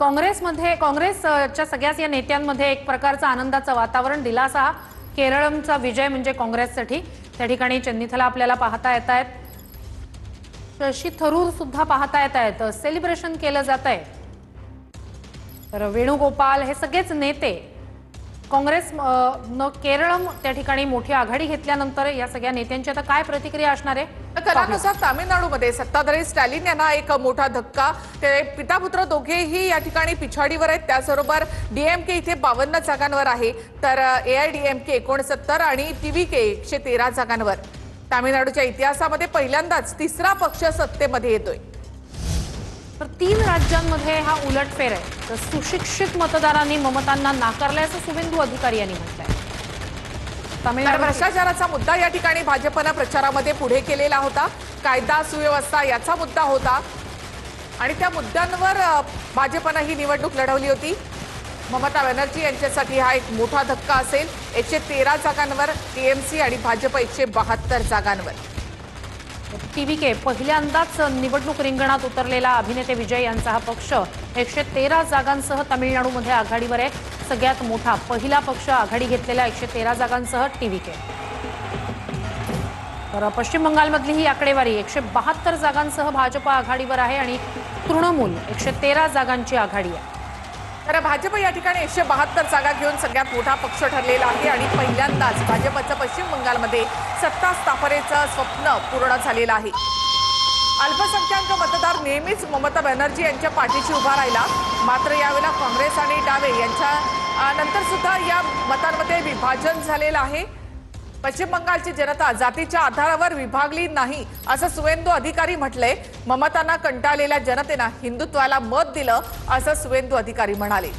काँग्रेसच्या सगळ्याच या नेत्यांमध्ये एक प्रकारचं आनंदाचं वातावरण, दिलासा. केरळचा विजय म्हणजे काँग्रेससाठी. त्या ठिकाणी चन्नीथला आपल्याला पाहता येत आहेत, शशी थरूर सुद्धा पाहता येत आहेत, सेलिब्रेशन केलं जात आहे. तर वेणुगोपाल हे सगळेच नेते काँग्रेस केरळम त्या ठिकाणी मोठी आघाडी घेतल्यानंतर या सगळ्या नेत्यांची आता काय प्रतिक्रिया असणार आहे? कलानुसार तामिळनाडूमध्ये सत्ताधारी स्टॅलिन यांना एक मोठा धक्का. ते पिता पुत्र दोघेही या ठिकाणी पिछाडीवर आहेत. त्याचबरोबर डीएमके इथे 52 जागांवर आहे, तर एआयडीएमके 69 आणि टीव्हीके 113 जागांवर. तामिळनाडूच्या इतिहासामध्ये पहिल्यांदाच तिसरा पक्ष सत्तेमध्ये येतोय. तर 3 राज्यांमध्ये हा उलटफेर आहे. तर सुशिक्षित मतदारांनी ममतांना नाकारल्याचं सुवेंदू अधिकारी यांनी म्हटलंय. तामिळनाडू भ्रष्टाचाराचा मुद्दा या ठिकाणी भाजपनं प्रचारामध्ये पुढे केलेला होता. कायदा सुव्यवस्था याचा मुद्दा होता आणि त्या मुद्द्यांवर भाजपनं ही निवडणूक लढवली होती. ममता बॅनर्जी यांच्यासाठी हा एक मोठा धक्का असेल. 113 जागांवर टीएमसी आणि भाजप 172 जागांवर. टीव्हीके पहिल्यांदाच निवडणूक रिंगणात उतरलेला अभिनेते विजय यांचा हा पक्ष 113 जागांसह तामिळनाडूमध्ये आघाडीवर आहे. सगळ्यात मोठा पहिला पक्ष आघाडी घेतलेला 113 जागांसह टीव्हीके. तर पश्चिम बंगालमधली ही आकडेवारी 172 जागांसह भाजप आघाडीवर आहे आणि तृणमूल 113 जागांची आघाडी आहे. तर भाजप या ठिकाणी 172 जागा घेऊन सगळ्यात मोठा पक्ष ठरलेला आहे आणि पहिल्यांदाच भाजपचं पश्चिम बंगालमध्ये सत्ता स्थापनेचं स्वप्न पूर्ण झालेलं आहे. अल्पसंख्याक मतदार नेहमीच ममता बॅनर्जी यांच्या पाठीशी उभा राहिला. मात्र यावेळेला काँग्रेस आणि डावे यांच्या नंतर सुद्धा या मतांमध्ये विभाजन झालेलं आहे. पश्चिम बंगालची जनता जातीच्या आधारावर विभागली नाही असं सुवेंदू अधिकारी म्हटलंय. ममतांना कंटाळलेल्या जनतेनं हिंदुत्वाला मत दिलं असं सुवेंदू अधिकारी म्हणाले.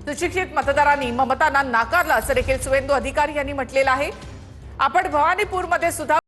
सुशिक्षित मतदारांनी ममतांना नाकारलं असं देखील सुवेंदू अधिकारी यांनी म्हटलेलं आहे. आपण भवानीपूरमध्ये सुद्धा